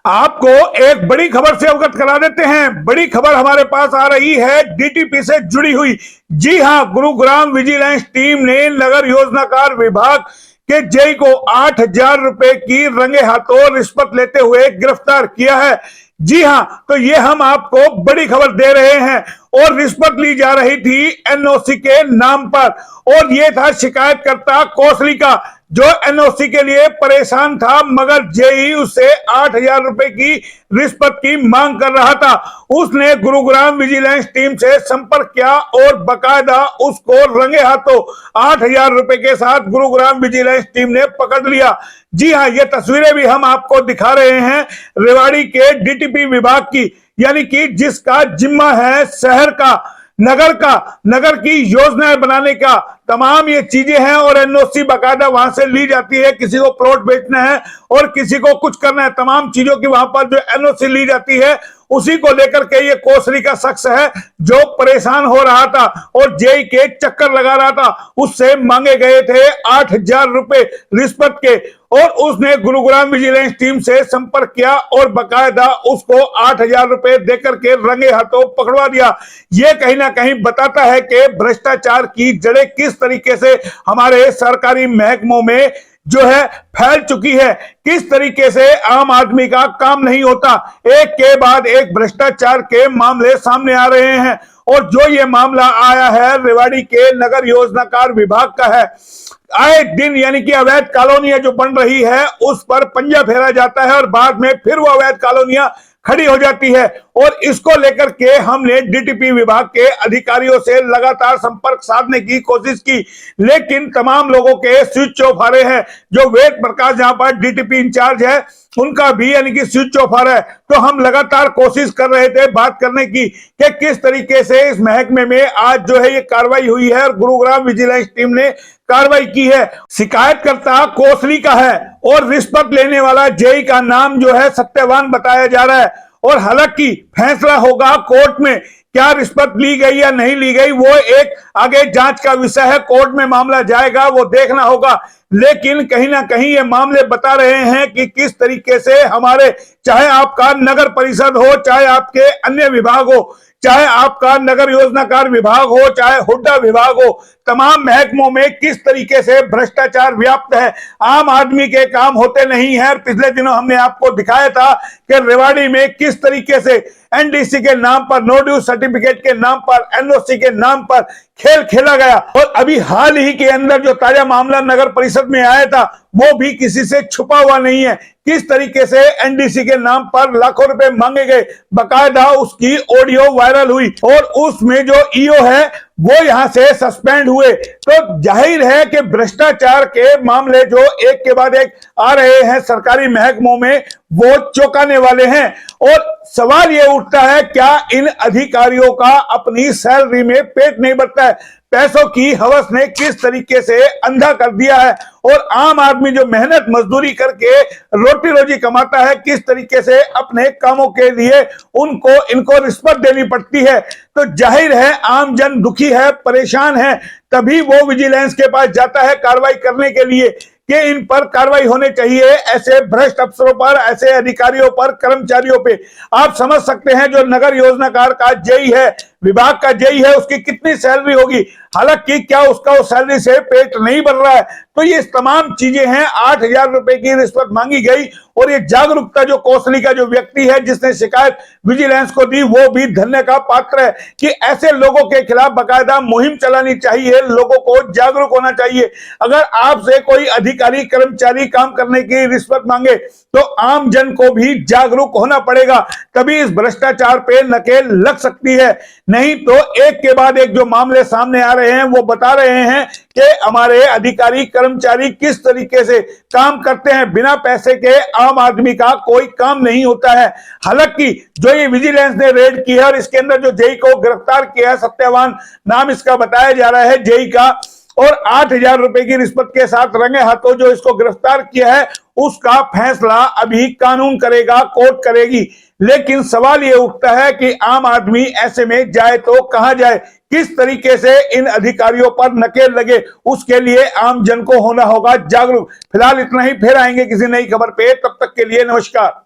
आपको एक बड़ी खबर से अवगत करा देते हैं। बड़ी खबर हमारे पास आ रही है डीटीपी से जुड़ी हुई। जी हां, गुरुग्राम विजिलेंस टीम ने नगर योजनाकार विभाग के जेई को 8,000 रुपए की रंगे हाथों रिश्वत लेते हुए गिरफ्तार किया है। जी हां, तो ये हम आपको बड़ी खबर दे रहे हैं। और रिश्वत ली जा रही थी एनओसी के नाम पर, और ये था शिकायतकर्ता कौशली का, जो एनओसी के लिए परेशान था, मगर जेई उससे 8,000 रुपए की रिश्वत की मांग कर रहा था। उसने गुरुग्राम विजिलेंस टीम से संपर्क किया और बकायदा उसको रंगे हाथों 8,000 रुपए के साथ गुरुग्राम विजिलेंस टीम ने पकड़ लिया। जी हां, ये तस्वीरें भी हम आपको दिखा रहे हैं रेवाड़ी के डीटीपी विभाग की, यानी कि जिसका जिम्मा है शहर का, नगर की योजनाएं बनाने का, तमाम ये चीजें हैं। और एनओसी बाकायदा वहां से ली जाती है, किसी को प्लॉट बेचना है और किसी को कुछ करना है, तमाम चीजों की वहां पर जो एनओसी ली जाती है, उसी को लेकर के ये कौशली का शख्स है जो परेशान हो रहा था और जेई के चक्कर लगा रहा था। उससे मांगे गए थे 8,000 रुपए रिश्वत के, और उसने गुरुग्राम विजिलेंस टीम से संपर्क किया और बकायदा उसको 8,000 रुपए देकर के रंगे हाथों पकड़वा दिया। यह कहीं ना कहीं बताता है कि भ्रष्टाचार की जड़ें किस तरीके से हमारे सरकारी महकमों में जो है फैल चुकी है, किस तरीके से आम आदमी का काम नहीं होता। एक के बाद एक भ्रष्टाचार के मामले सामने आ रहे हैं, और जो ये मामला आया है रेवाड़ी के नगर योजनाकार विभाग का है। आए दिन यानी कि अवैध कॉलोनियां जो बन रही है उस पर पंजा फेरा जाता है और बाद में फिर वो अवैध कॉलोनियां खड़ी हो जाती है। और इसको लेकर के हमने डीटीपी विभाग के अधिकारियों से लगातार संपर्क साधने की कोशिश की, लेकिन तमाम लोगों के स्विच ऑफ आ रहे हैं। जो वेद प्रकाश जहां पर डीटीपी इंचार्ज है, उनका भी यानी कि स्विच ऑफ आ रहा है। तो हम लगातार कोशिश कर रहे थे बात करने की कि किस तरीके से इस महकमे में आज जो है ये कार्रवाई हुई है और गुरुग्राम विजिलेंस टीम ने कार्रवाई की है। शिकायतकर्ता कौशली का है और रिश्वत लेने वाला जेई का नाम जो है सत्यवान बताया जा रहा है। और हालांकि फैसला होगा कोर्ट में, क्या रिश्वत ली गई या नहीं ली गई वो एक आगे जांच का विषय है। कोर्ट में मामला जाएगा, वो देखना होगा। लेकिन कहीं ना कहीं ये मामले बता रहे हैं कि किस तरीके से हमारे, चाहे आपका नगर परिषद हो, चाहे आपके अन्य विभाग हो, चाहे आपका नगर योजनाकार विभाग हो, चाहे हुड्डा विभाग हो, तमाम महकमों में किस तरीके से भ्रष्टाचार व्याप्त है। आम आदमी के काम होते नहीं है। पिछले दिनों हमने आपको दिखाया था कि रेवाड़ी में किस तरीके से एनडीसी के नाम पर, नो ड्यू सर्टिफिकेट के नाम पर, एनओसी के नाम पर खेल खेला गया। और अभी हाल ही के अंदर जो ताजा मामला नगर परिषद में आया था, वो भी किसी से छुपा हुआ नहीं है। किस तरीके से एनडीसी के नाम पर लाखों रुपए मांगे गए, बकायदा उसकी ऑडियो वायरल हुई और उसमें जो ईओ है वो यहां से सस्पेंड हुए। तो जाहिर है कि भ्रष्टाचार के मामले जो एक के बाद एक आ रहे हैं सरकारी महकमों में, वो चौंकाने वाले हैं। और सवाल ये उठता है, क्या इन अधिकारियों का अपनी सैलरी में पेट नहीं भरता है? पैसों की हवस ने किस तरीके से अंधा कर दिया है, और आम आदमी जो मेहनत मजदूरी करके रोटी रोजी कमाता है, किस तरीके से अपने कामों के लिए इनको रिश्वत देनी पड़ती है। तो जाहिर है आम जन दुखी है, परेशान है, तभी वो विजिलेंस के पास जाता है कार्रवाई करने के लिए कि इन पर कार्रवाई होने चाहिए, ऐसे भ्रष्ट अफसरों पर, ऐसे अधिकारियों पर, कर्मचारियों पे। आप समझ सकते हैं जो नगर योजनाकार का जेई है, विभाग का जेई है, उसकी कितनी सैलरी होगी। हालांकि क्या उसका उस सैलरी से पेट नहीं भर रहा है। तो ये तमाम चीजें हैं। 8,000 रुपए की रिश्वत मांगी गई, और ये जागरूकता जो कौशली का जो व्यक्ति है जिसने शिकायत विजिलेंस को दी, वो भी धन्य का पात्र है कि ऐसे लोगों के खिलाफ बाकायदा मुहिम चलानी चाहिए, लोगों को जागरूक होना चाहिए। अगर आपसे कोई अधिकारी कर्मचारी काम करने की रिश्वत मांगे तो आम जन को भी जागरूक होना पड़ेगा, तभी इस भ्रष्टाचार पे नकेल लग सकती है। नहीं तो एक के बाद एक जो मामले सामने आ रहे हैं वो बता रहे हैं कि हमारे अधिकारी कर्मचारी किस तरीके से काम करते हैं। बिना पैसे के आम आदमी का कोई काम नहीं होता है। हालांकि जो ये विजिलेंस ने रेड की है और इसके अंदर जो जेई को गिरफ्तार किया है, सत्यवान नाम इसका बताया जा रहा है जेई का, और 8,000 रुपए की रिश्वत के साथ रंगे हाथों जो इसको गिरफ्तार किया है, उसका फैसला अभी कानून करेगा, कोर्ट करेगी। लेकिन सवाल ये उठता है कि आम आदमी ऐसे में जाए तो कहां जाए, किस तरीके से इन अधिकारियों पर नकेल लगे, उसके लिए आम जन को होना होगा जागरूक। फिलहाल इतना ही, फिर आएंगे किसी नई खबर पे। तब तक के लिए नमस्कार।